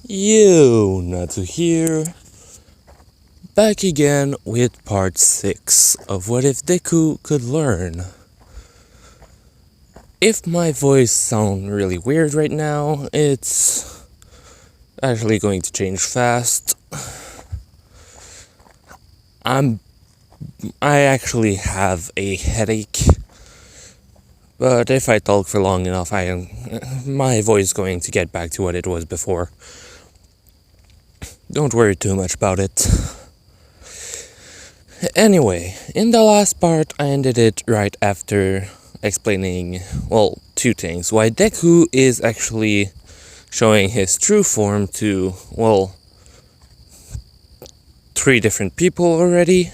Yo, Natsu here, back again with part 6 of What If Deku Could Learn. If my voice sounds really weird right now, it's actually going to change fast. I actually have a headache, but if I talk for long enough, my voice is going to get back to what it was before. Don't worry too much about it. Anyway, in the last part, I ended it right after explaining, two things. Why Deku is actually showing his true form to, 3 different people already.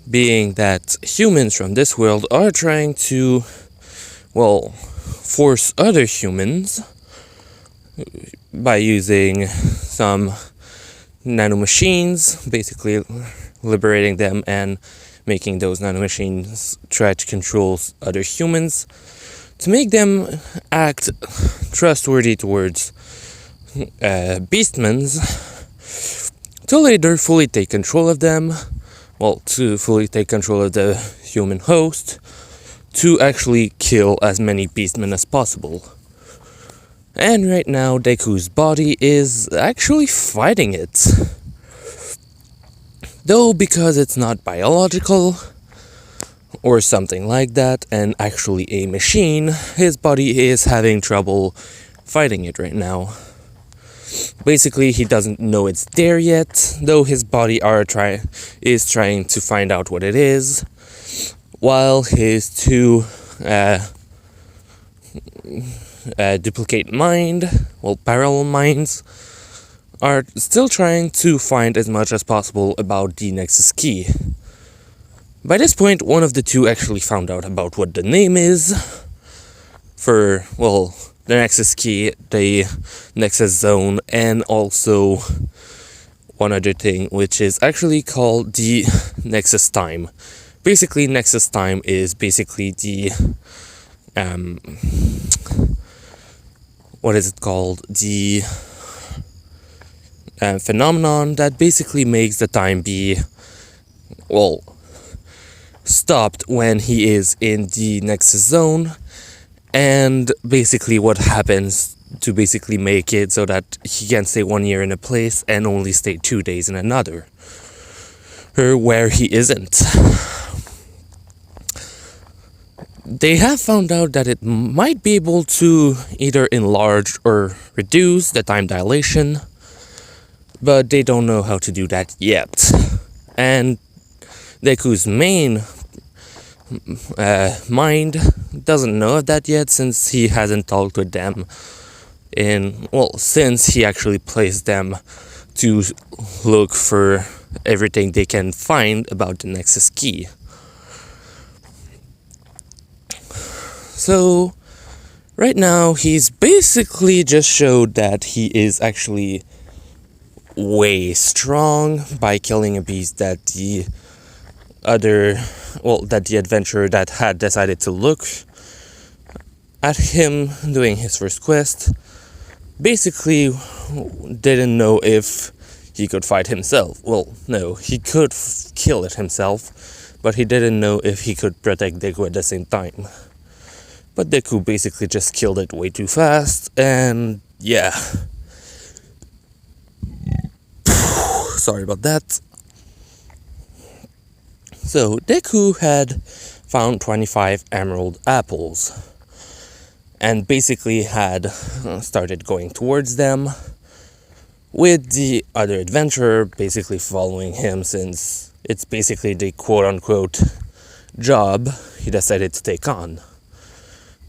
Being that humans from this world are trying to, force other humans by using some nanomachines, basically liberating them and making those nanomachines try to control other humans to make them act trustworthy towards beastmans, to later fully take control of them, to fully take control of the human host, to actually kill as many beastmen as possible. And right now, Deku's body is actually fighting it. Though because it's not biological, or something like that, and actually a machine, his body is having trouble fighting it right now. Basically, he doesn't know it's there yet, though his body is trying to find out what it is, while his 2 duplicate mind, parallel minds, are still trying to find as much as possible about the Nexus key. By this point, one of the 2 actually found out about what the name is for, the Nexus key, the Nexus zone, and also one other thing, which is actually called the Nexus Time. Basically, Nexus Time is basically the, the phenomenon that basically makes the time be, stopped when he is in the Nexus zone, and basically what happens to basically make it so that he can stay 1 year in a place and only stay 2 days in another, or where he isn't. They have found out that it might be able to either enlarge or reduce the time dilation, but they don't know how to do that yet. And Deku's main mind doesn't know of that yet, since he hasn't talked with them since he actually placed them to look for everything they can find about the Nexus key. So, right now, he's basically just showed that he is actually way strong by killing a beast that the adventurer that had decided to look at him doing his first quest basically didn't know if he could fight himself. No, he could kill it himself, but he didn't know if he could protect Deku at the same time. But Deku basically just killed it way too fast, and yeah. Sorry about that. So, Deku had found 25 emerald apples, and basically had started going towards them, with the other adventurer basically following him, since it's basically the quote-unquote job he decided to take on.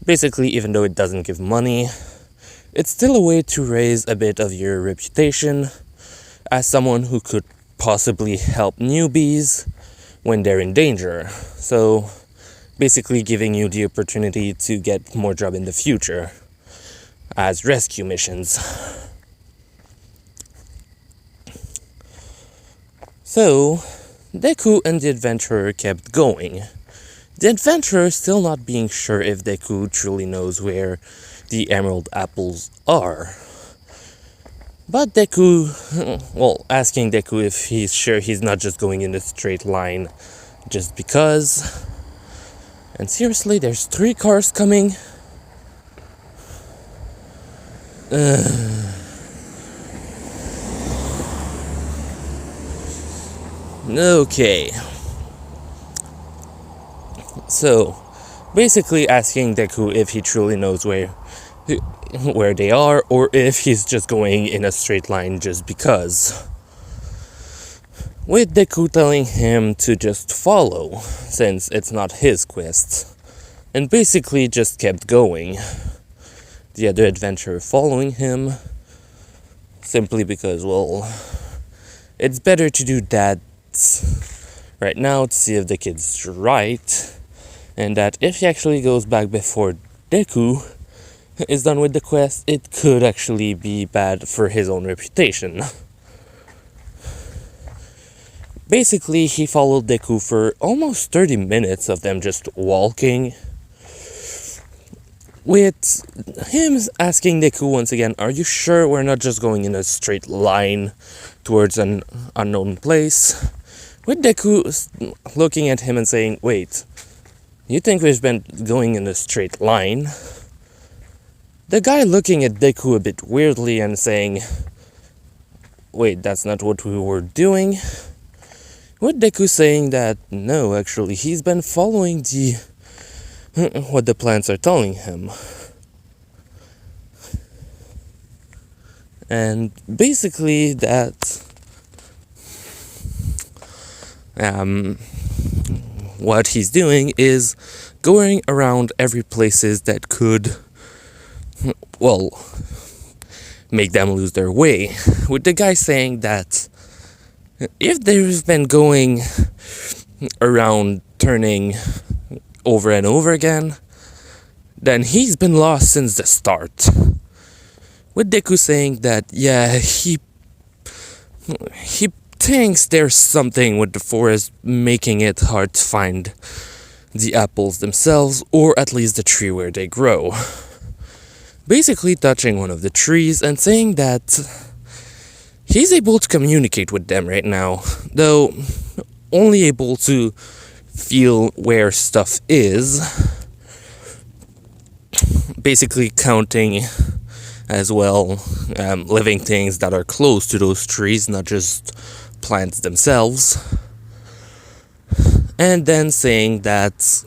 Basically, even though it doesn't give money, it's still a way to raise a bit of your reputation as someone who could possibly help newbies when they're in danger. So, basically giving you the opportunity to get more job in the future as rescue missions. So, Deku and the adventurer kept going. The adventurer still not being sure if Deku truly knows where the emerald apples are. But Deku, well, asking Deku if he's sure he's not just going in a straight line just because. And seriously, there's 3 cars coming. Okay. So, basically asking Deku if he truly knows where they are, or if he's just going in a straight line just because. With Deku telling him to just follow, since it's not his quest, and basically just kept going. The other adventurer following him, simply because, well, it's better to do that right now to see if the kid's right, and that if he actually goes back before Deku is done with the quest, it could actually be bad for his own reputation. Basically, he followed Deku for almost 30 minutes of them just walking, with him asking Deku once again, are you sure we're not just going in a straight line towards an unknown place? With Deku looking at him and saying, wait, you think we've been going in a straight line? The guy looking at Deku a bit weirdly and saying, wait, that's not what we were doing? With Deku saying that, no, actually, he's been following what the plants are telling him. And basically that what he's doing is going around every places that could, well, make them lose their way. With the guy saying that if they've been going around turning over and over again, then he's been lost since the start. With Deku saying that, yeah, he thinks there's something with the forest making it hard to find the apples themselves, or at least the tree where they grow. Basically touching one of the trees and saying that he's able to communicate with them right now, though only able to feel where stuff is. Basically counting as well living things that are close to those trees, not just plants themselves. And then saying that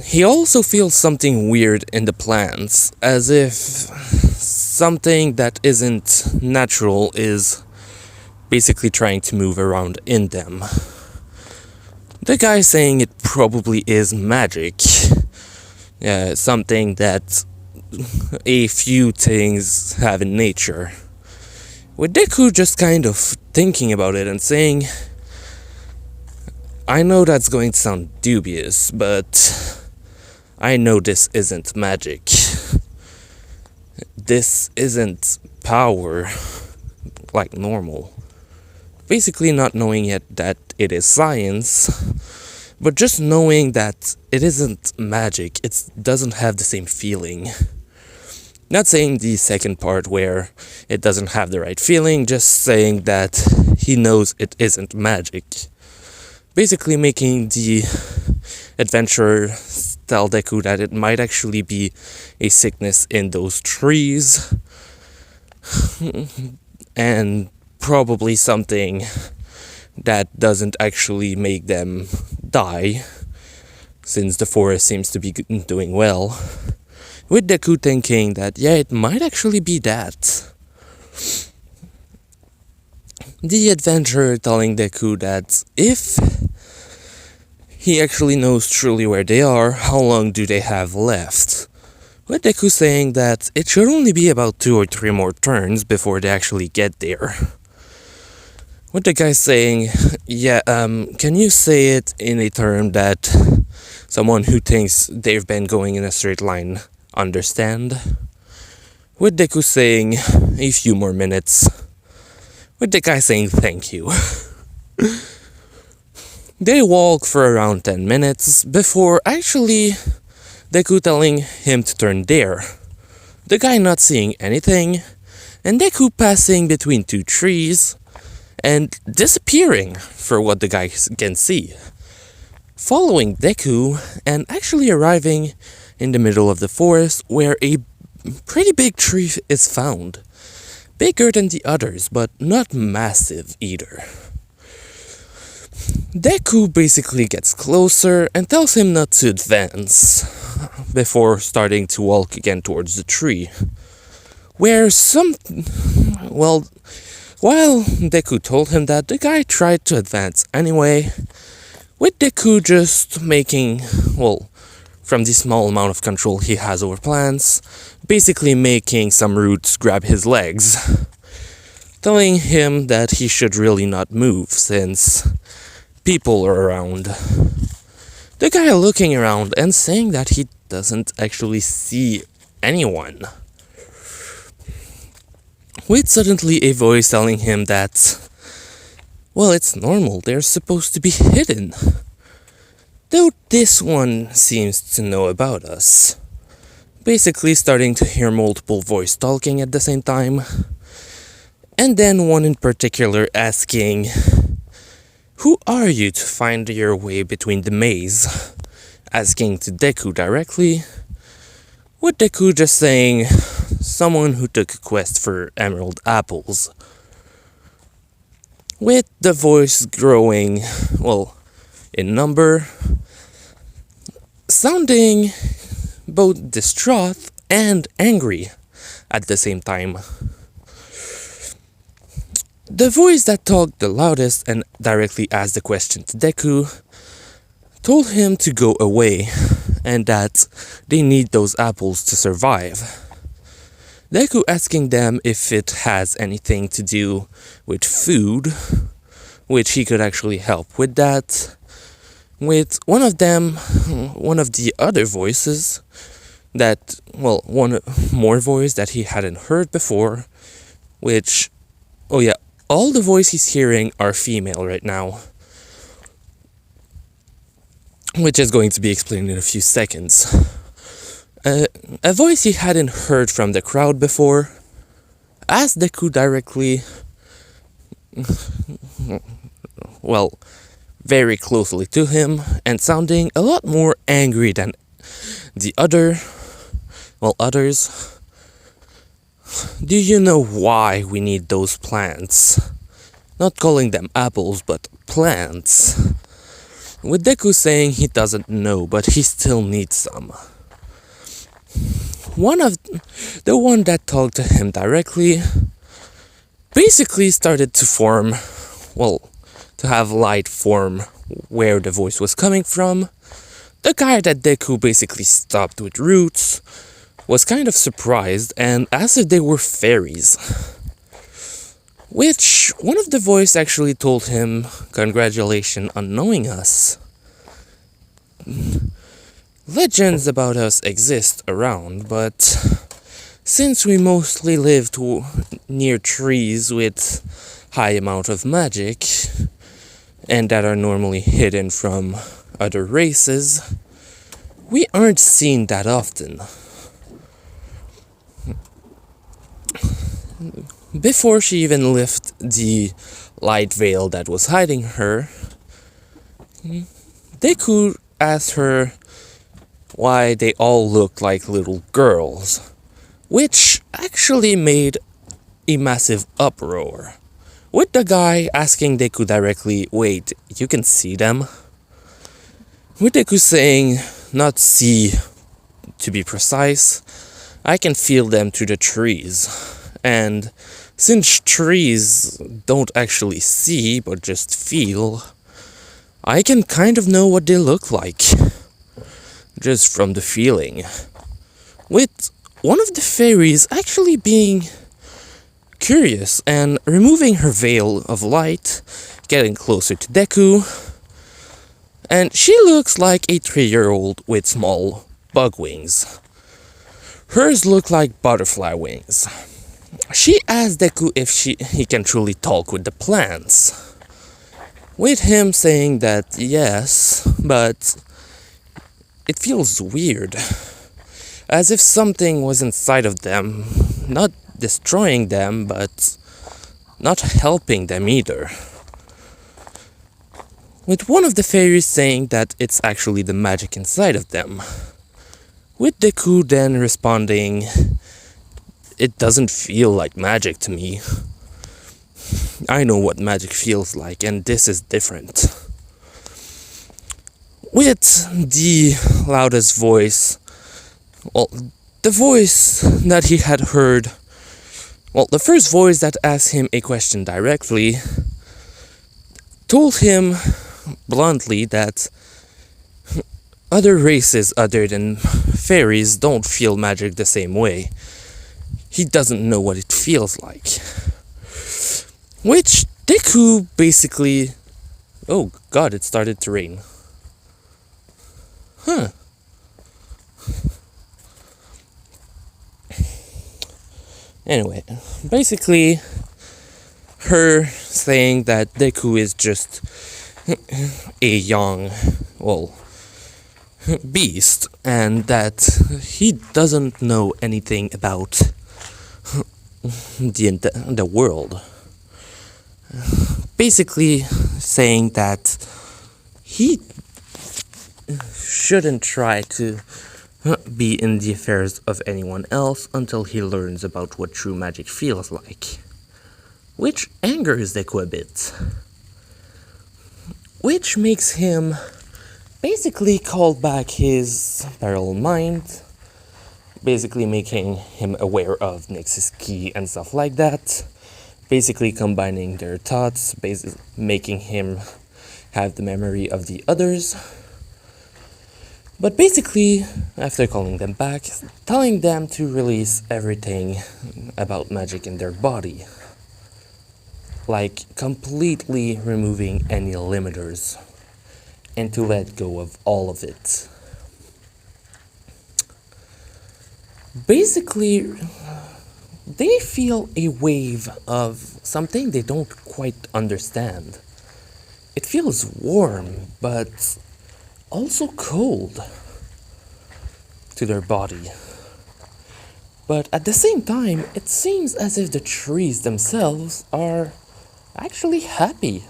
he also feels something weird in the plants, as if something that isn't natural is basically trying to move around in them. The guy saying it probably is magic, something that a few things have in nature. With Deku just kind of thinking about it and saying, I know that's going to sound dubious, but I know this isn't magic. This isn't power like normal. Basically not knowing yet that it is science, but just knowing that it isn't magic, it doesn't have the same feeling. Not saying the second part where it doesn't have the right feeling, just saying that he knows it isn't magic. Basically making the adventurer tell Deku that it might actually be a sickness in those trees, and probably something that doesn't actually make them die, since the forest seems to be doing well. With Deku thinking that, yeah, it might actually be that. The adventurer telling Deku that if he actually knows truly where they are, how long do they have left? With Deku saying that it should only be about 2 or 3 more turns before they actually get there. With the guy saying, yeah, can you say it in a term that someone who thinks they've been going in a straight line understand? With Deku saying a few more minutes. With the guy saying thank you. They walk for around 10 minutes before actually Deku telling him to turn there. The guy not seeing anything and Deku passing between two trees and disappearing for what the guy can see. Following Deku and actually arriving in the middle of the forest where a pretty big tree is found. Bigger than the others, but not massive either. Deku basically gets closer and tells him not to advance before starting to walk again towards the tree. While Deku told him that, the guy tried to advance anyway, with Deku just making, from the small amount of control he has over plants, basically making some roots grab his legs, telling him that he should really not move since people are around. The guy looking around and saying that he doesn't actually see anyone, with suddenly a voice telling him that, it's normal, they're supposed to be hidden. Though this one seems to know about us. Basically starting to hear multiple voices talking at the same time. And then one in particular asking, "Who are you to find your way between the maze?" Asking to Deku directly. With Deku just saying, "Someone who took a quest for emerald apples." With the voice growing, in number, sounding both distraught and angry at the same time. The voice that talked the loudest and directly asked the question to Deku told him to go away and that they need those apples to survive. Deku asking them if it has anything to do with food, which he could actually help with that. With one of the other voices that, one more voice that he hadn't heard before, which, all the voices he's hearing are female right now, which is going to be explained in a few seconds. A voice he hadn't heard from the crowd before asked Deku directly, very closely to him, and sounding a lot more angry than the others. "Do you know why we need those plants?" Not calling them apples, but plants. With Deku saying he doesn't know, but he still needs some. The one that talked to him directly basically started to form, to have light form where the voice was coming from. The guy that Deku basically stopped with roots was kind of surprised and asked if they were fairies. Which one of the voice actually told him, "Congratulations on knowing us. Legends about us exist around, but since we mostly live near trees with high amount of magic, and that are normally hidden from other races, we aren't seen that often." Before she even lifted the light veil that was hiding her, Deku asked her why they all looked like little girls, which actually made a massive uproar. With the guy asking Deku directly, "Wait, you can see them?" With Deku saying, "Not see, to be precise, I can feel them through the trees. And since trees don't actually see, but just feel, I can kind of know what they look like, just from the feeling." With one of the fairies actually being curious and removing her veil of light, getting closer to Deku, and she looks like a 3-year-old with small bug wings. Hers look like butterfly wings. She asked Deku if he can truly talk with the plants, with him saying that yes, but it feels weird, as if something was inside of them, not destroying them, but not helping them either. With one of the fairies saying that it's actually the magic inside of them. With Deku then responding, "It doesn't feel like magic to me. I know what magic feels like, and this is different." With the loudest voice, well, the voice that he had heard, well, the first voice that asked him a question directly, told him bluntly that other races other than fairies don't feel magic the same way. He doesn't know what it feels like. Which Deku basically... Oh god, it started to rain. Huh. Anyway, basically, her saying that Deku is just a young, well, beast, and that he doesn't know anything about the world. Basically saying that he shouldn't try to be in the affairs of anyone else until he learns about what true magic feels like. Which angers Deku a bit. Which makes him basically call back his parallel mind, basically making him aware of Nexus Key and stuff like that, basically combining their thoughts, making him have the memory of the others. But basically, after calling them back, telling them to release everything about magic in their body. Like completely removing any limiters and to let go of all of it. Basically, they feel a wave of something they don't quite understand. It feels warm, but also cold to their body. But at the same time, it seems as if the trees themselves are actually happy.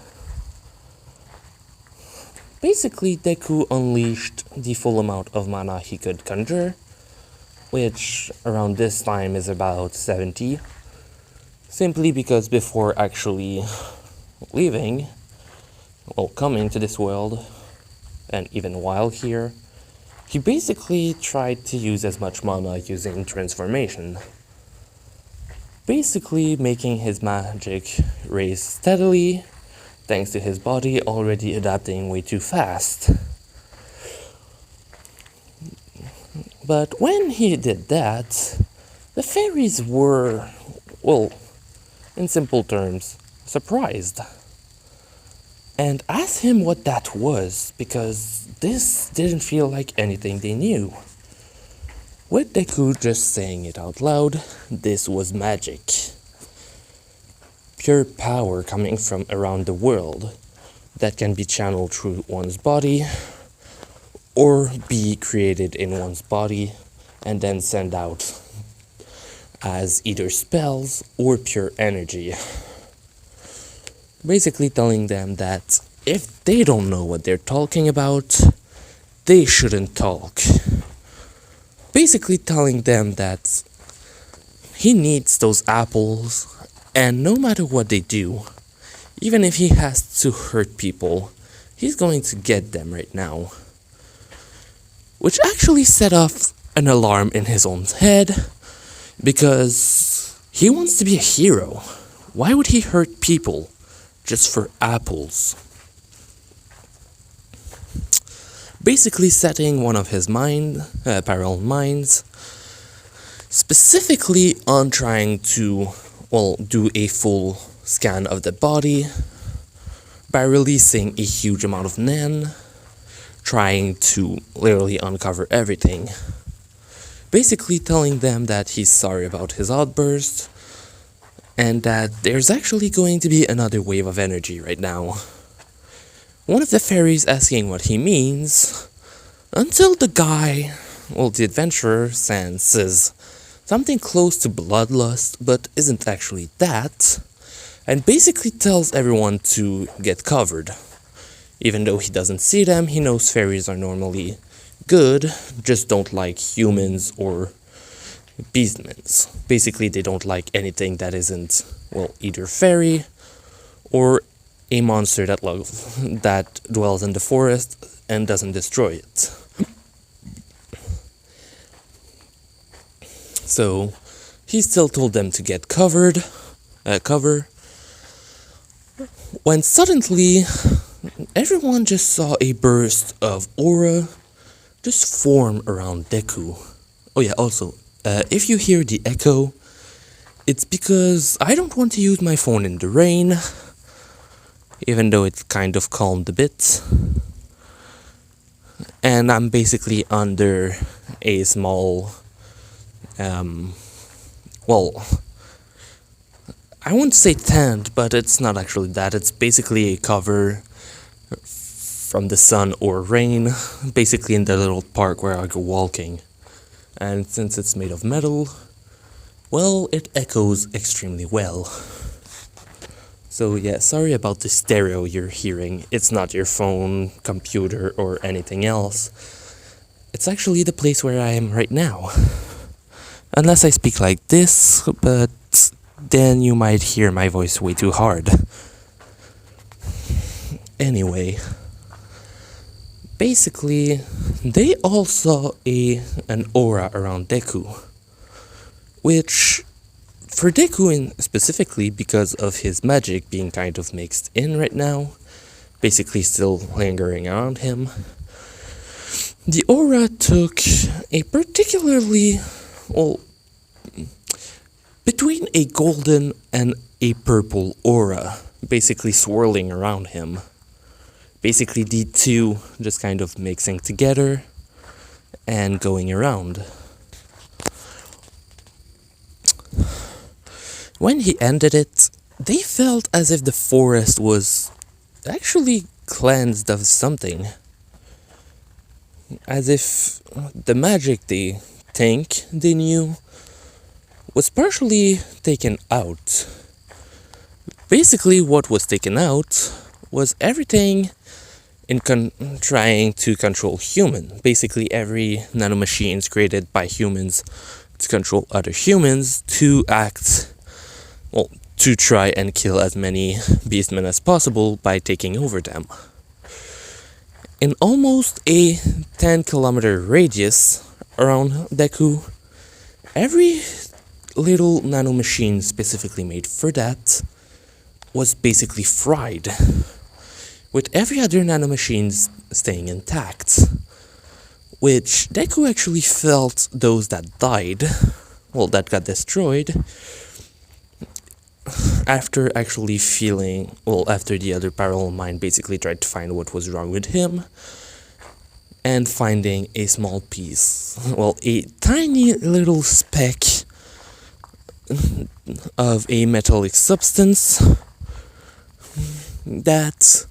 Basically, Deku unleashed the full amount of mana he could conjure, which around this time is about 70, simply because before actually leaving, well, coming to this world, and even while here, he basically tried to use as much mana using transformation, basically making his magic raise steadily, thanks to his body already adapting way too fast. But when he did that, the fairies were, well, in simple terms, surprised. And asked him what that was, because this didn't feel like anything they knew. With Deku just saying it out loud, this was magic. Pure power coming from around the world that can be channeled through one's body or be created in one's body and then sent out as either spells or pure energy. Basically telling them that if they don't know what they're talking about, they shouldn't talk. Basically telling them that he needs those apples, and no matter what they do, even if he has to hurt people, he's going to get them right now. Which actually set off an alarm in his own head, because he wants to be a hero. Why would he hurt people just for apples? Basically setting one of his parallel minds specifically on trying to, well, do a full scan of the body by releasing a huge amount of Nen, trying to literally uncover everything. Basically telling them that he's sorry about his outburst and that there's actually going to be another wave of energy right now. One of the fairies asking what he means, until the guy, well, the adventurer, says something close to bloodlust, but isn't actually that, and basically tells everyone to get covered. Even though he doesn't see them, he knows fairies are normally good, just don't like humans or beastmen. Basically, they don't like anything that isn't, well, either fairy or a monster that dwells in the forest and doesn't destroy it. So he still told them to get cover, when suddenly everyone just saw a burst of aura just form around Deku. Oh yeah, also, if you hear the echo, it's because I don't want to use my phone in the rain, even though it's kind of calmed a bit. And I'm basically under a small, well, I wouldn't say tent, but it's not actually that. It's basically a cover from the sun or rain, basically in the little park where I go walking. And since it's made of metal, well, it echoes extremely well. So yeah, sorry about the stereo you're hearing. It's not your phone, computer, or anything else. It's actually the place where I am right now. Unless I speak like this, but then you might hear my voice way too hard. Anyway, basically, they all saw an aura around Deku, which, for Deku specifically, because of his magic being kind of mixed in right now, basically still lingering around him, the aura took a particularly, well, between a golden and a purple aura, basically swirling around him. Basically the two just kind of mixing together and going around. When he ended it, they felt as if the forest was actually cleansed of something. As if the magic they think they knew was partially taken out. Basically, what was taken out was everything in trying to control human. Basically, every nanomachines created by humans to control other humans to act, well, to try and kill as many beastmen as possible by taking over them. In almost a 10-kilometer radius around Deku, every little nanomachine specifically made for that was basically fried, with every other nanomachine staying intact, which Deku actually felt those that died, well, that got destroyed, after actually feeling, well, after the other parallel mind basically tried to find what was wrong with him, and finding a small piece, well, a tiny little speck of a metallic substance that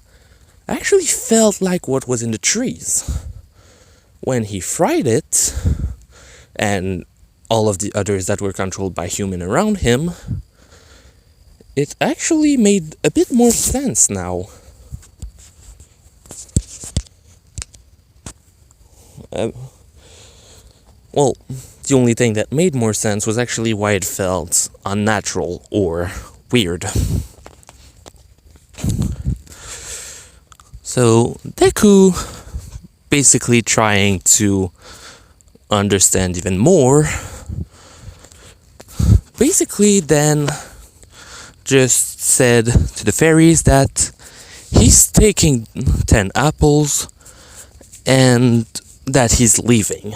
actually felt like what was in the trees. When he fried it, and all of the others that were controlled by human around him, it actually made a bit more sense now. Well, the only thing that made more sense was actually why it felt unnatural or weird. So, Deku, basically trying to understand even more, basically then just said to the fairies that he's taking 10 apples and that he's leaving.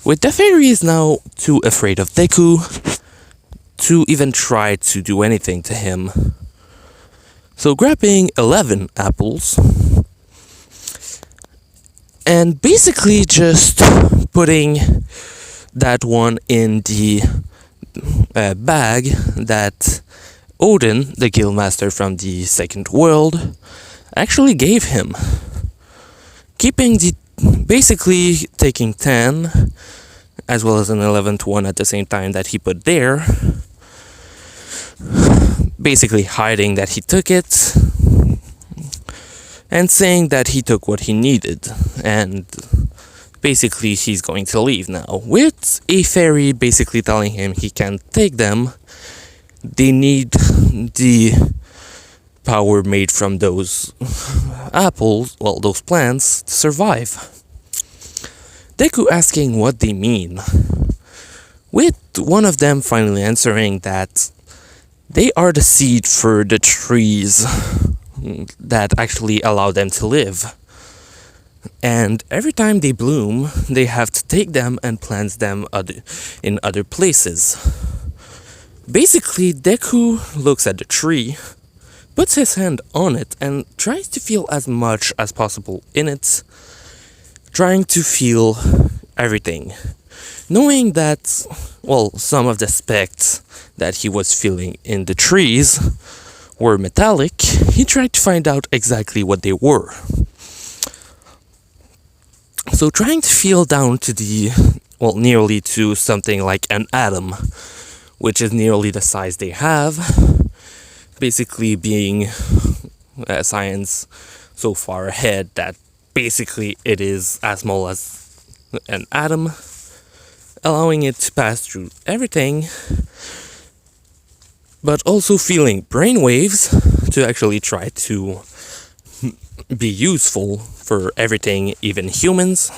With the fairies now too afraid of Deku to even try to do anything to him. So grabbing 11 apples and basically just putting that one in the bag that Odin, the guildmaster from the second world, actually gave him. Keeping basically taking 10 as well as an 11th one at the same time that he put there, basically hiding that he took it and saying that he took what he needed, and basically he's going to leave now, with a fairy basically telling him he can't take them. They need the power made from those apples, well, those plants, to survive. Deku asking what they mean, with one of them finally answering that they are the seed for the trees that actually allow them to live. And every time they bloom, they have to take them and plant them in other places. Basically, Deku looks at the tree, puts his hand on it, and tries to feel as much as possible in it, trying to feel everything. Knowing that, well, some of the specks that he was feeling in the trees were metallic, he tried to find out exactly what they were. So trying to feel down to nearly to something like an atom, which is nearly the size they have, basically being science so far ahead that basically it is as small as an atom, allowing it to pass through everything, but also feeling brainwaves to actually try to be useful for everything, even humans,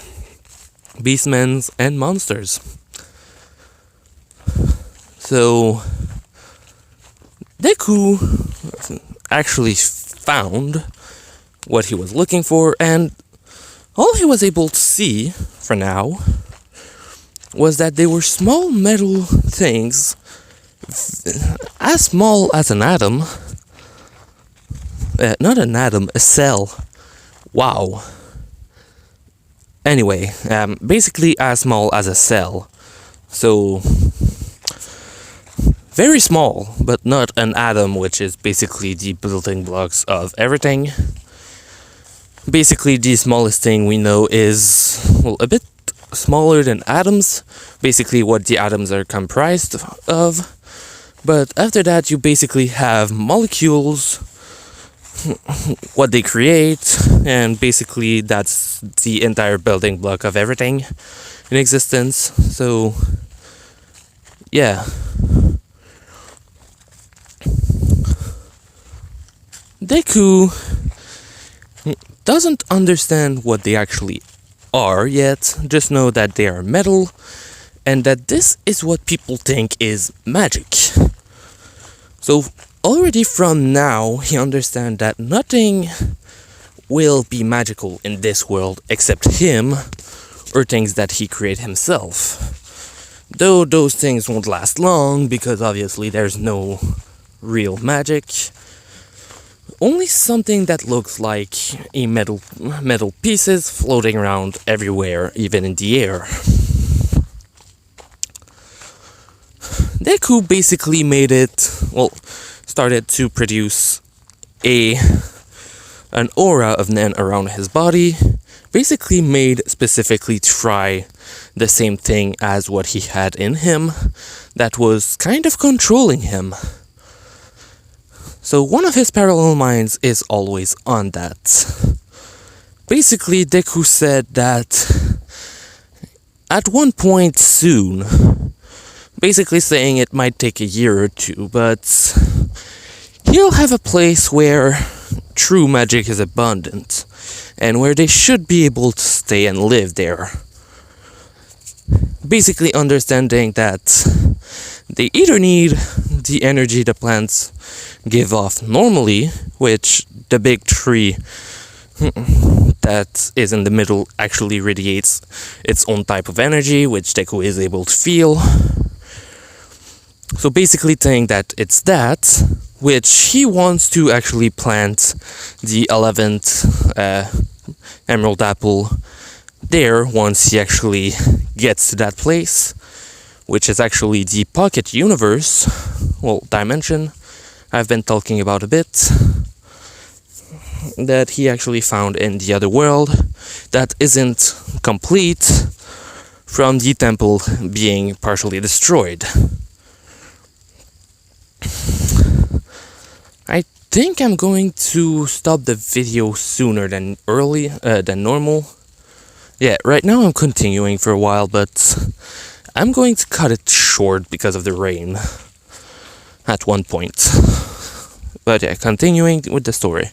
beastmen, and monsters. So Deku actually found what he was looking for, and all he was able to see for now was that they were small metal things as small as an atom. Not an atom, a cell. Wow. Anyway, basically as small as a cell. So, very small, but not an atom, which is basically the building blocks of everything. Basically, the smallest thing we know is, well, a bit smaller than atoms. Basically, what the atoms are comprised of. But after that, you basically have molecules, what they create, and basically that's the entire building block of everything in existence. So, yeah. Deku doesn't understand what they actually are yet, just know that they are metal, and that this is what people think is magic. So already from now, he understands that nothing will be magical in this world except him, or things that he created himself. Though those things won't last long, because obviously there's no real magic. Only something that looks like a metal pieces floating around everywhere, even in the air. Deku basically made it, well, started to produce an aura of Nen around his body, basically made specifically to try the same thing as what he had in him, that was kind of controlling him. So one of his parallel minds is always on that. Basically, Deku said that at one point soon, basically saying it might take a year or two, but he'll have a place where true magic is abundant, and where they should be able to stay and live there. Basically understanding that they either need the energy the plants give off normally, which the big tree that is in the middle actually radiates its own type of energy, which Deku is able to feel. So basically saying that it's that, which he wants to actually plant the 11th Emerald Apple there once he actually gets to that place, which is actually the pocket universe, well, dimension, I've been talking about a bit, that he actually found in the other world, that isn't complete, from the temple being partially destroyed. I think I'm going to stop the video sooner than normal. Yeah, right now I'm continuing for a while, but I'm going to cut it short because of the rain at one point. But yeah, continuing with the story.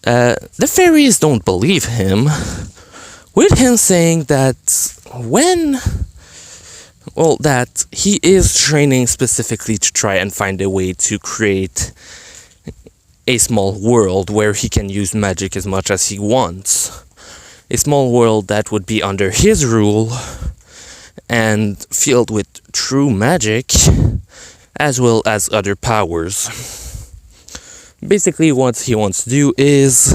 The fairies don't believe him, with him saying that that he is training specifically to try and find a way to create a small world where he can use magic as much as he wants. A small world that would be under his rule and filled with true magic as well as other powers. Basically what he wants to do is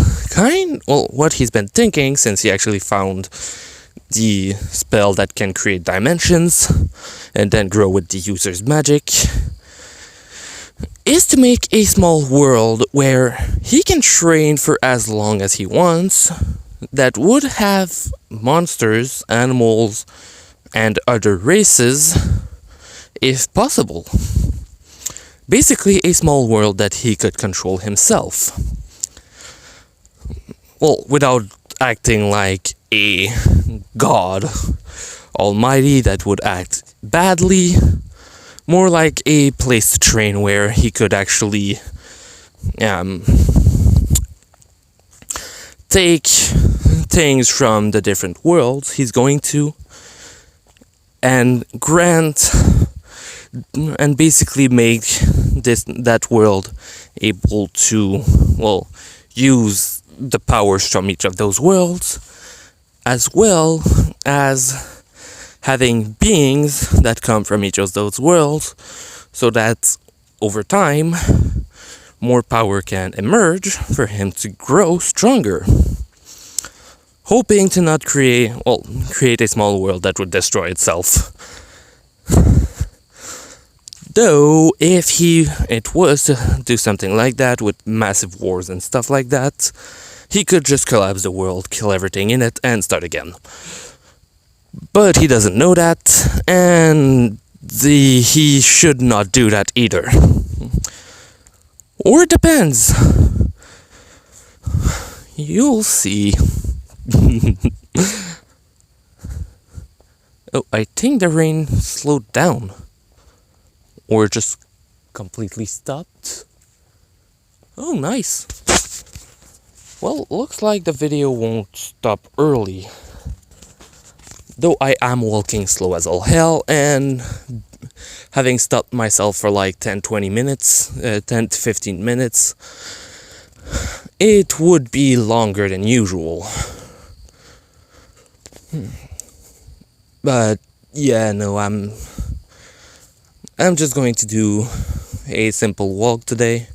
what he's been thinking since he actually found the spell that can create dimensions and then grow with the user's magic, is to make a small world where he can train for as long as he wants, that would have monsters, animals, and other races, if possible. Basically, a small world that he could control himself. Well, without acting like a god almighty that would act badly, more like a place to train where he could actually take things from the different worlds he's going to and grant and basically make that world able to use the powers from each of those worlds, as well as having beings that come from each of those worlds, so that over time more power can emerge for him to grow stronger, hoping to not create a small world that would destroy itself. Though, if it was to do something like that with massive wars and stuff like that, he could just collapse the world, kill everything in it, and start again. But he doesn't know that, and he should not do that either. Or it depends. You'll see. Oh, I think the rain slowed down. Or just completely stopped. Oh, nice. Well, looks like the video won't stop early. Though I am walking slow as all hell, and having stopped myself for like 10-20 minutes, 10 to 15 minutes, it would be longer than usual. But yeah, no, I'm just going to do a simple walk today.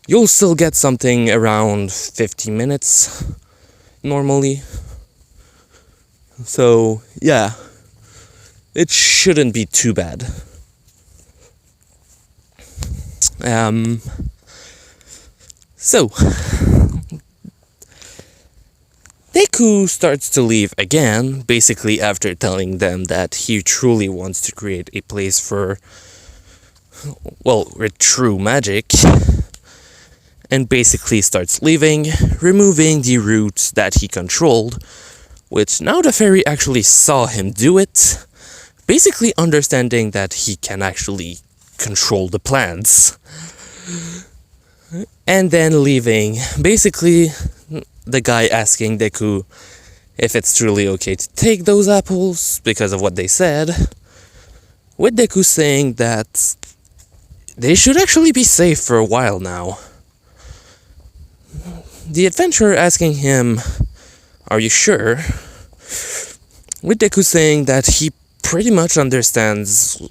You'll still get something around 50 minutes normally. So, yeah, it shouldn't be too bad. So, Deku starts to leave again, basically after telling them that he truly wants to create a place for, with true magic, and basically starts leaving, removing the roots that he controlled, which now the fairy actually saw him do it, basically understanding that he can actually control the plants. And then leaving, basically the guy asking Deku if it's truly okay to take those apples because of what they said, with Deku saying that they should actually be safe for a while now. The adventurer asking him, "Are you sure?" With Deku saying that he pretty much understands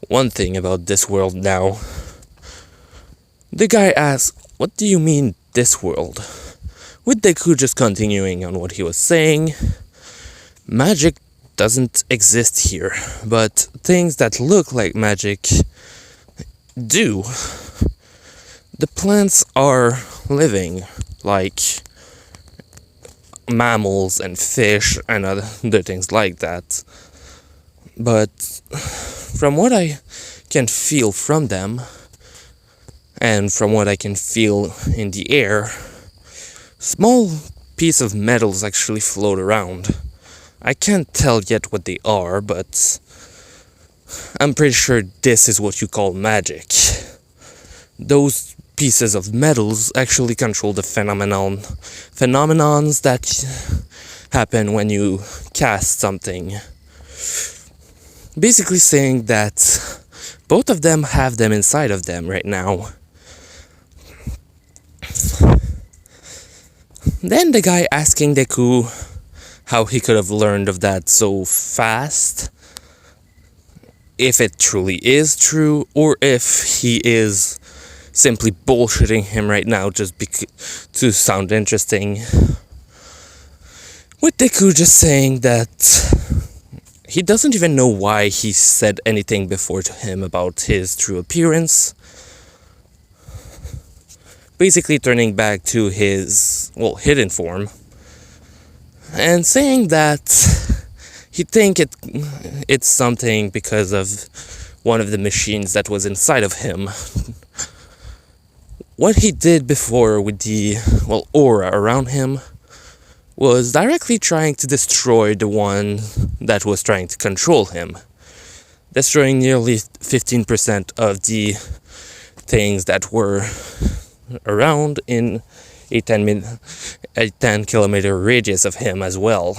one thing about this world now. The guy asks, "What do you mean, this world?" With Deku just continuing on what he was saying, magic doesn't exist here, but things that look like magic do. The plants are living, like mammals and fish and other things like that. But from what I can feel from them, and from what I can feel in the air, small pieces of metals actually float around. I can't tell yet what they are, but I'm pretty sure this is what you call magic. Those pieces of metals actually control the phenomenons that happen when you cast something. Basically saying that both of them have them inside of them right now. Then the guy asking Deku how he could have learned of that so fast, if it truly is true, or if he is simply bullshitting him right now just to sound interesting. With Deku just saying that he doesn't even know why he said anything before to him about his true appearance. Basically turning back to his, hidden form. And saying that he think it's something because of one of the machines that was inside of him. What he did before with the, aura around him was directly trying to destroy the one that was trying to control him. Destroying nearly 15% of the things that were around in a 10 kilometer radius of him as well.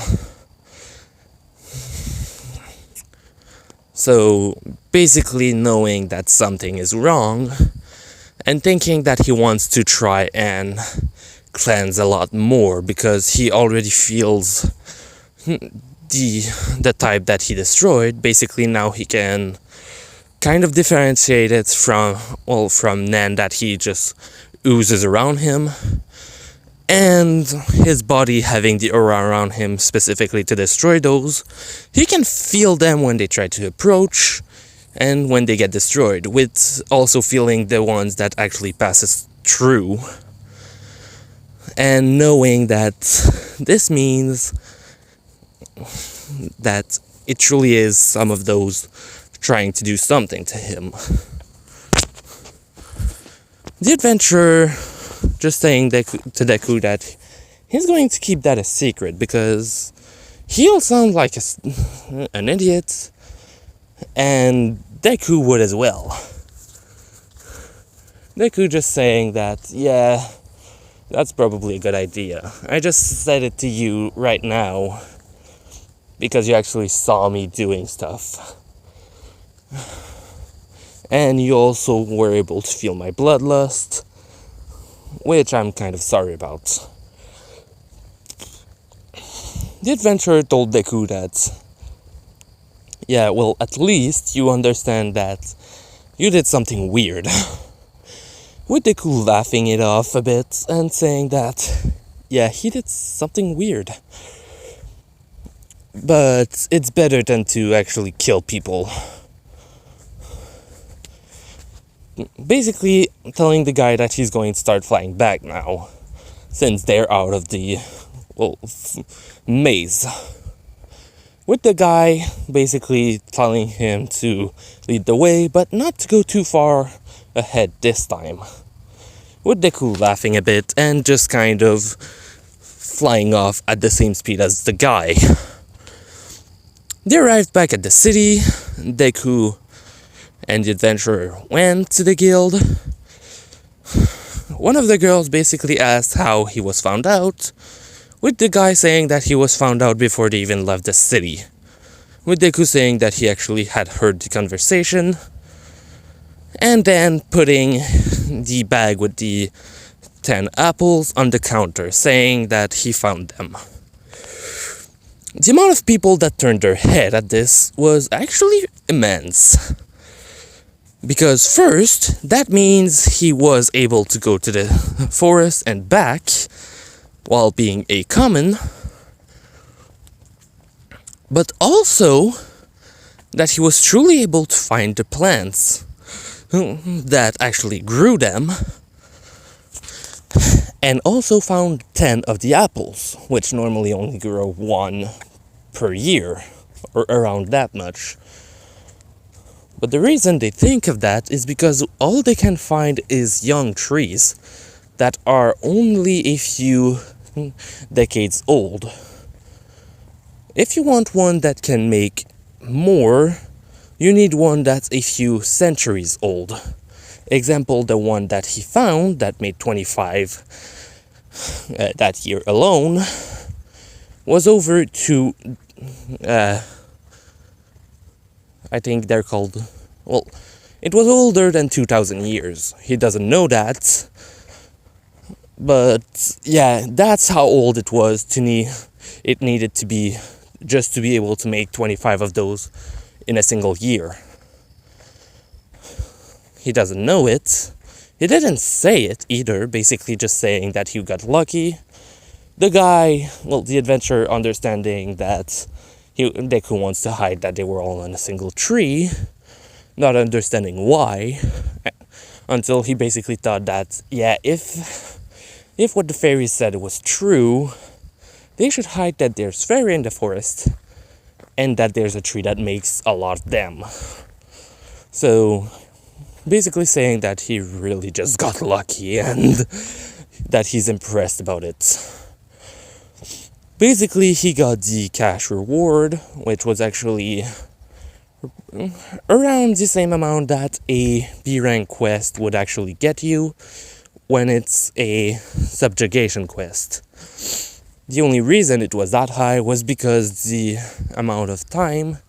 So basically knowing that something is wrong and thinking that he wants to try and cleanse a lot more because he already feels the type that he destroyed. Basically now he can kind of differentiate it from Nen that he just oozes around him, and his body having the aura around him specifically to destroy those. He can feel them when they try to approach and when they get destroyed, with also feeling the ones that actually passes through, and knowing that this means that it truly is some of those trying to do something to him. The adventurer just saying to Deku that he's going to keep that a secret because he'll sound like an idiot, and Deku would as well. Deku just saying that, yeah, that's probably a good idea. I just said it to you right now because you actually saw me doing stuff. And you also were able to feel my bloodlust, which I'm kind of sorry about. The adventurer told Deku that, yeah, at least you understand that you did something weird. With Deku laughing it off a bit and saying that, yeah, he did something weird. But it's better than to actually kill people. Basically telling the guy that he's going to start flying back now, since they're out of the, maze. With the guy basically telling him to lead the way, but not to go too far ahead this time. With Deku laughing a bit and just kind of flying off at the same speed as the guy. They arrived back at the city. Deku and the adventurer went to the guild. One of the girls basically asked how he was found out, with the guy saying that he was found out before they even left the city, with Deku saying that he actually had heard the conversation, and then putting the bag with the 10 apples on the counter, saying that he found them. The amount of people that turned their head at this was actually immense. Because first, that means he was able to go to the forest and back while being a common, but also that he was truly able to find the plants that actually grew them, and also found 10 of the apples, which normally only grow one per year, or around that much. But the reason they think of that is because all they can find is young trees that are only a few decades old. If you want one that can make more, you need one that's a few centuries old. Example, the one that he found that made 25 that year alone was over to, I think they're called, well, it was older than 2,000 years. He doesn't know that, but yeah, that's how old it was to me. It needed to be just to be able to make 25 of those in a single year. He doesn't know it. He didn't say it either, basically just saying that he got lucky. The guy, well, the adventurer, understanding that Deku wants to hide that they were all on a single tree, not understanding why, until he basically thought that, yeah, if what the fairy said was true, they should hide that there's fairy in the forest, and that there's a tree that makes a lot of them. So, basically saying that he really just got lucky and that he's impressed about it. Basically, he got the cash reward, which was actually around the same amount that a B rank quest would actually get you when it's a subjugation quest. The only reason it was that high was because the amount of time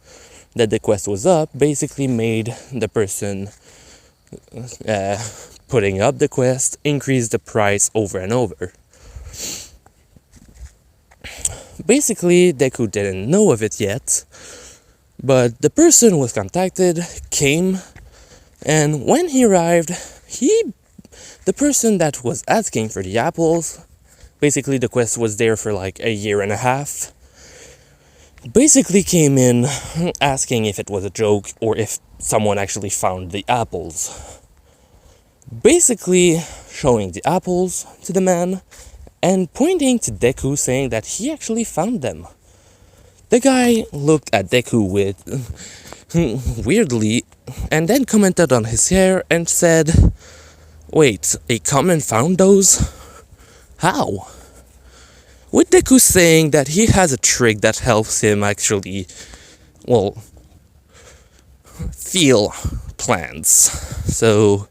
that the quest was up basically made the person putting up the quest increase the price over and over. Basically, Deku didn't know of it yet, but the person was contacted, came, and when he arrived, the person that was asking for the apples, basically the quest was there for like a year and a half, basically came in asking if it was a joke or if someone actually found the apples. Basically showing the apples to the man and pointing to Deku, saying that he actually found them. The guy looked at Deku with weirdly and then commented on his hair and said, "Wait, a common found those? How?" With Deku saying that he has a trick that helps him actually, well, feel plants. So,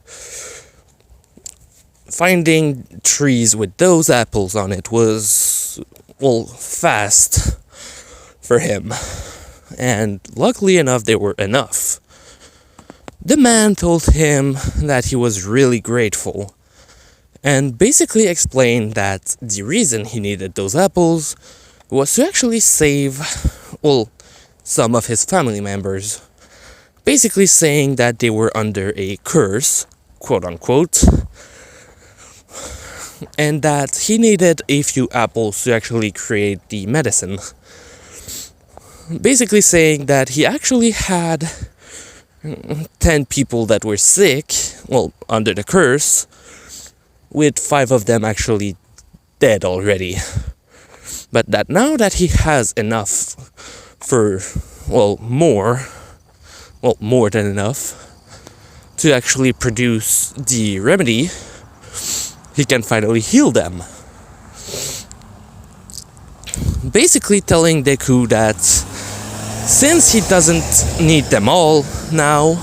finding trees with those apples on it was, well, fast for him. And luckily enough, they were enough. The man told him that he was really grateful and basically explained that the reason he needed those apples was to actually save, well, some of his family members. Basically saying that they were under a curse, quote unquote, and that he needed a few apples to actually create the medicine. Basically saying that he actually had 10 people that were sick, well, under the curse, with 5 of them actually dead already. But that now that he has enough for, well, more than enough to actually produce the remedy, he can finally heal them. Basically telling Deku that since he doesn't need them all now,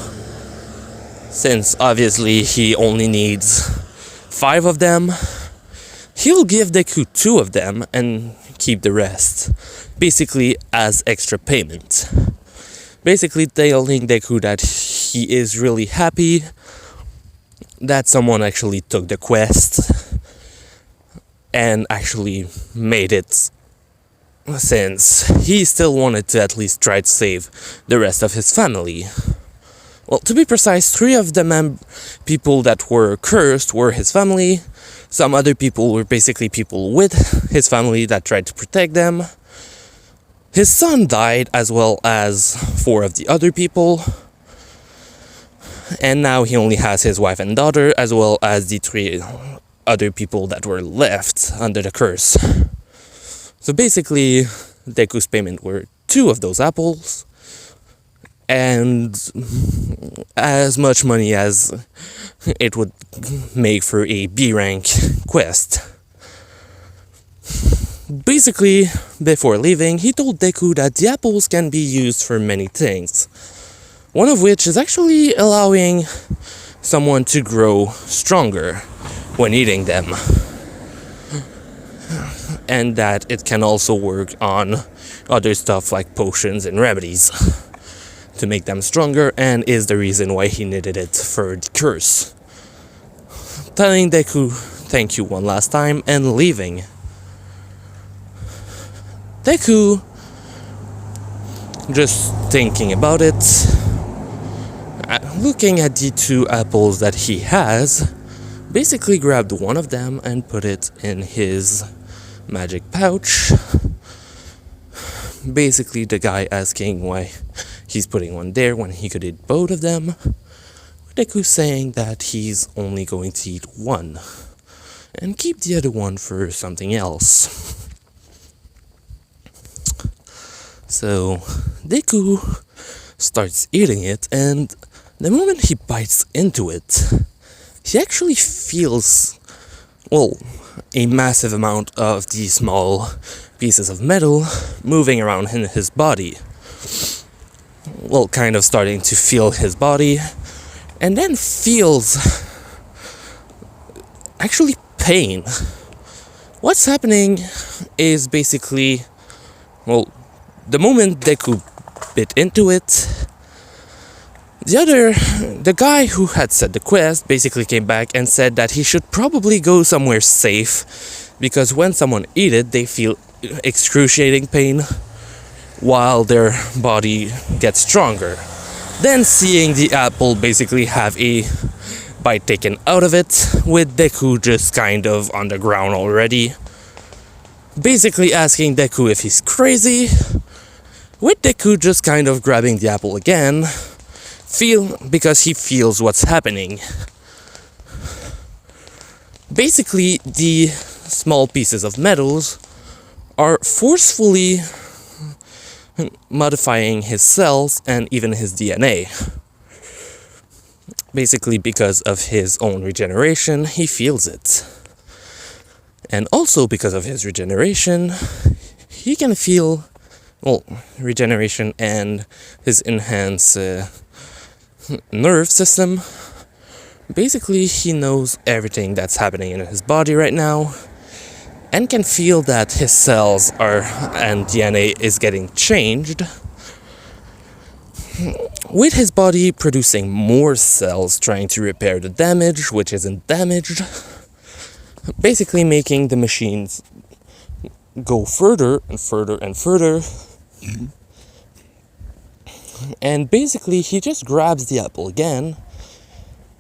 since obviously he only needs 5 of them, he'll give Deku 2 of them and keep the rest, basically as extra payment. Basically telling Deku that he is really happy that someone actually took the quest and actually made it, since he still wanted to at least try to save the rest of his family. Well, to be precise, 3 of the people that were cursed were his family. Some other people were basically people with his family that tried to protect them. His son died, as well as 4 of the other people. And now he only has his wife and daughter, as well as the 3 other people that were left under the curse. So basically, Deku's payment were 2 of those apples, and as much money as it would make for a B rank quest. Basically, before leaving, he told Deku that the apples can be used for many things. One of which is actually allowing someone to grow stronger when eating them. And that it can also work on other stuff like potions and remedies to make them stronger, and is the reason why he needed it for the curse. Telling Deku thank you one last time and leaving. Deku, just thinking about it, looking at the 2 apples that he has, basically grabbed one of them and put it in his magic pouch. Basically the guy asking why he's putting one there when he could eat both of them. Deku saying that he's only going to eat one and keep the other one for something else. So Deku starts eating it, and the moment he bites into it, he actually feels, well, a massive amount of these small pieces of metal moving around in his body. Well, kind of starting to feel his body, and then feels actually pain. What's happening is basically, well, the moment Deku bit into it, the guy who had set the quest basically came back and said that he should probably go somewhere safe, because when someone eats it, they feel excruciating pain while their body gets stronger. Then seeing the apple basically have a bite taken out of it, with Deku just kind of on the ground already, basically asking Deku if he's crazy, with Deku just kind of grabbing the apple again, because he feels what's happening. Basically, the small pieces of metals are forcefully modifying his cells and even his DNA. Basically, because of his own regeneration, he feels it. And also because of his regeneration, he can feel, well, regeneration and his enhanced nerve system. Basically, he knows everything that's happening in his body right now, and can feel that his cells and DNA is getting changed, with his body producing more cells trying to repair the damage which isn't damaged, basically making the machines go further and further and further. And basically he just grabs the apple again.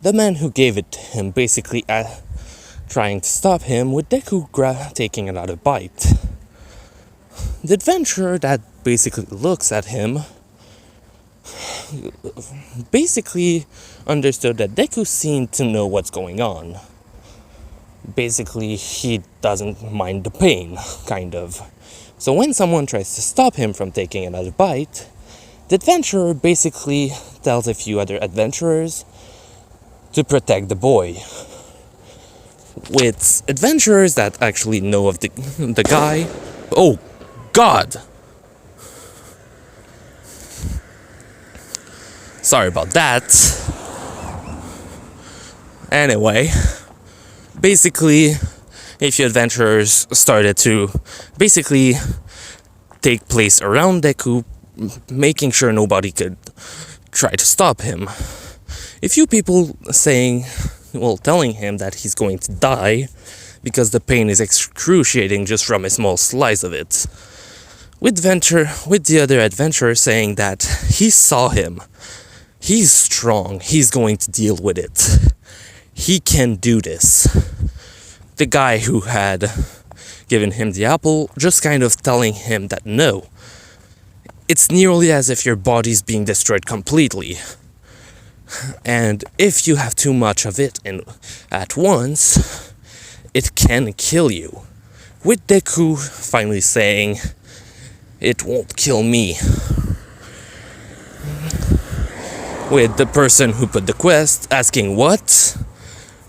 The man who gave it to him basically trying to stop him, with Deku taking another bite. The adventurer that basically looks at him basically understood that Deku seemed to know what's going on. Basically, he doesn't mind the pain, kind of. So when someone tries to stop him from taking another bite, the adventurer basically tells a few other adventurers to protect the boy. With adventurers that actually know of the guy. Oh, God! Sorry about that. Anyway, basically, a few adventurers started to basically take place around Deku, making sure nobody could try to stop him. A few people telling him that he's going to die because the pain is excruciating just from a small slice of it. With the other adventurer saying that he saw him. He's strong. He's going to deal with it. He can do this. The guy who had given him the apple just kind of telling him that no, it's nearly as if your body's being destroyed completely. And if you have too much of it at once, it can kill you. With Deku finally saying, it won't kill me. With the person who put the quest asking what?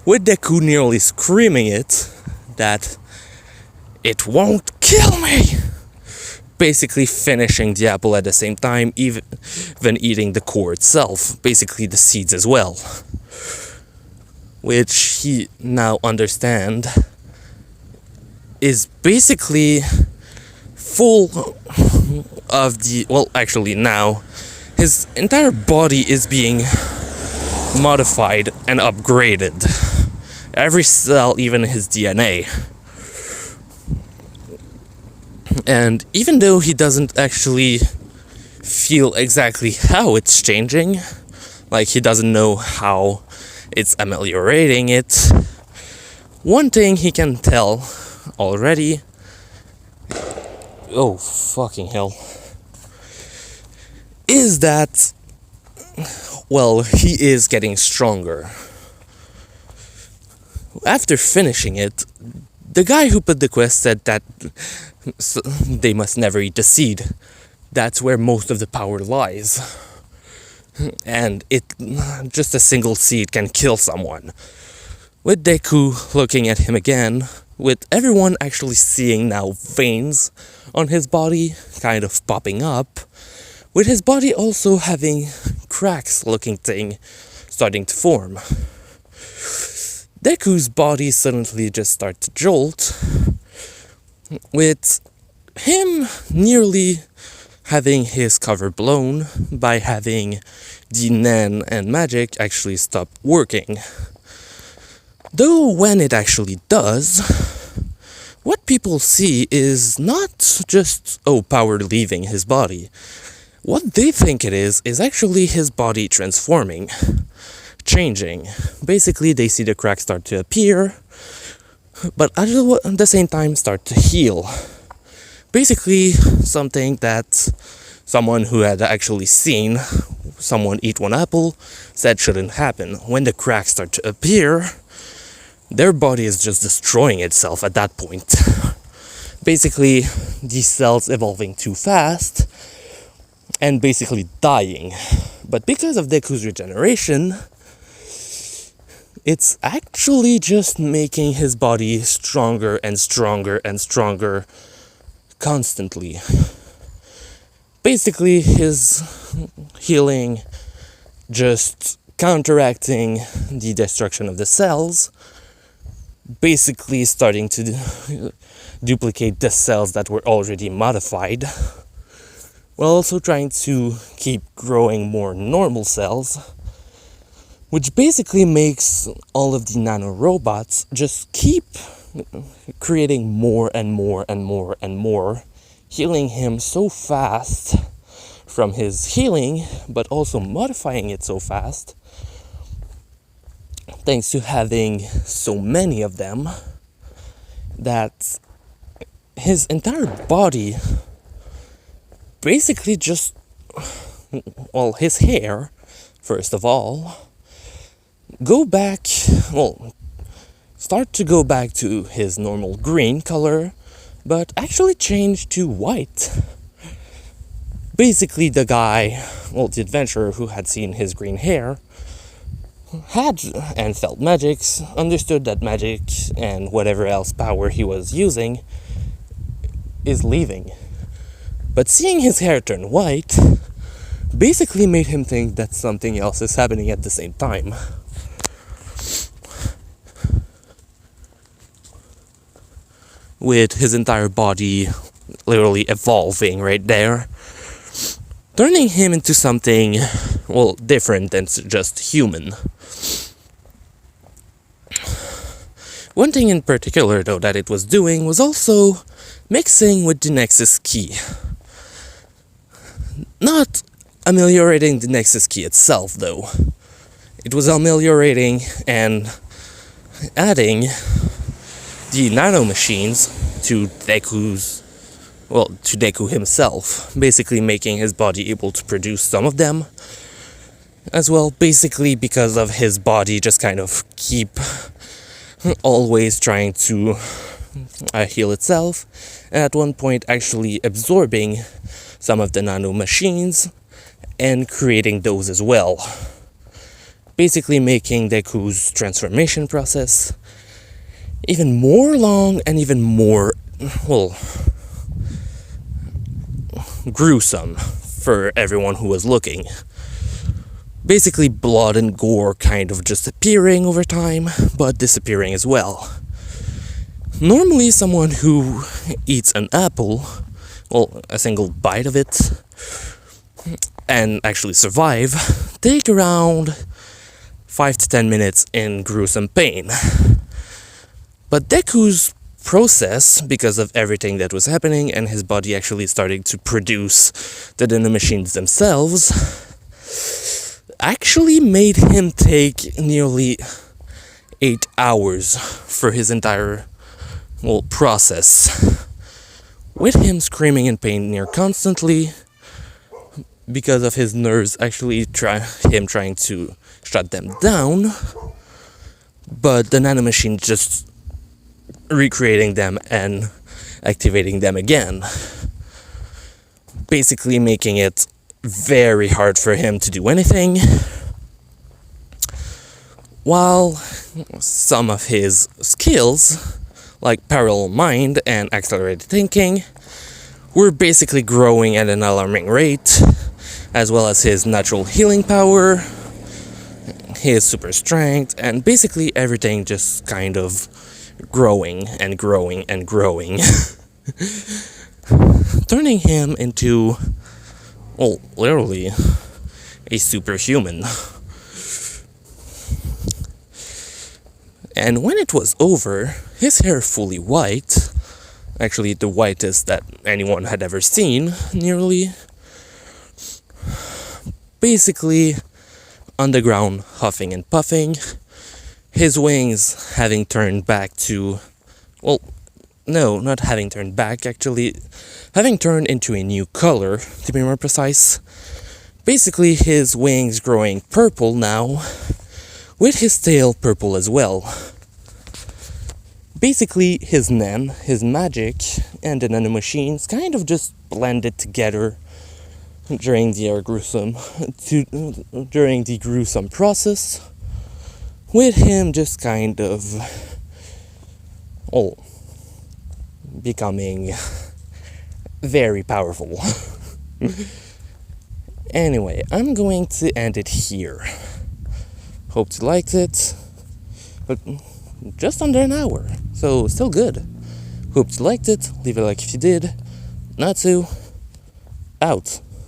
With Deku nearly screaming it, that it won't kill me! Basically finishing the apple at the same time, even eating the core itself, basically the seeds as well. Which he now understand is basically full of the, well, actually now, his entire body is being modified and upgraded. Every cell, even his DNA. And even though he doesn't actually feel exactly how it's changing, like he doesn't know how it's ameliorating it, one thing he can tell already, oh fucking hell, is that, well, he is getting stronger. After finishing it, the guy who put the quest said that they must never eat the seed. That's where most of the power lies. And just a single seed can kill someone. With Deku looking at him again, with everyone actually seeing now veins on his body kind of popping up, with his body also having cracks looking thing starting to form. Deku's body suddenly just started to jolt, with him nearly having his cover blown by having the Nen and magic actually stop working. Though when it actually does, what people see is not just, oh, power leaving his body. What they think it is actually his body transforming, changing. Basically, they see the cracks start to appear, but at the same time start to heal. Basically, something that someone who had actually seen someone eat one apple said shouldn't happen. When the cracks start to appear, their body is just destroying itself at that point. Basically, these cells evolving too fast and basically dying. But because of Deku's regeneration, it's actually just making his body stronger and stronger and stronger constantly. Basically, his healing just counteracting the destruction of the cells, basically starting to duplicate the cells that were already modified, while also trying to keep growing more normal cells, which basically makes all of the nanorobots just keep creating more and more and more and more, healing him so fast from his healing, but also modifying it so fast, thanks to having so many of them, that his entire body basically just, well, his hair, first of all, start to go back to his normal green color, but actually change to white. Basically, the guy, well, the adventurer who had seen his green hair, had and felt magics, understood that magic and whatever else power he was using is leaving. But seeing his hair turn white basically made him think that something else is happening at the same time. With his entire body literally evolving right there, turning him into something, well, different than just human. One thing in particular, though, that it was doing was also mixing with the Nexus key. Not ameliorating the Nexus key itself, though. It was ameliorating and adding the nanomachines to Deku himself, basically making his body able to produce some of them as well, basically because of his body just kind of keep always trying to heal itself, and at one point actually absorbing some of the nano machines and creating those as well. Basically making Deku's transformation process even more long and even more, well, gruesome for everyone who was looking. Basically blood and gore kind of just appearing over time, but disappearing as well. Normally someone who eats an apple, well, a single bite of it, and actually survive, take around 5 to 10 minutes in gruesome pain. But Deku's process, because of everything that was happening and his body actually starting to produce the nanomachines themselves, actually made him take nearly 8 hours for his entire, well, process, with him screaming in pain near constantly because of his nerves actually trying to shut them down, but the nanomachine just recreating them and activating them again, basically making it very hard for him to do anything, while some of his skills, like parallel mind and accelerated thinking, were basically growing at an alarming rate, as well as his natural healing power, his super strength, and basically everything just kind of growing and growing and growing, turning him into, well, literally a superhuman. And when it was over, his hair fully white, actually the whitest that anyone had ever seen, nearly, basically on the ground, huffing and puffing, his wings having turned back to, well, no, not having turned back, actually, having turned into a new color, to be more precise. Basically, his wings growing purple now, with his tail purple as well. Basically, his magic, and the nanomachines kind of just blended together during the gruesome process, with him just kind of, well, becoming very powerful. Anyway, I'm going to end it here. Hope you liked it, but just under an hour, so still good. Hope you liked it, leave a like if you did. Not to, out.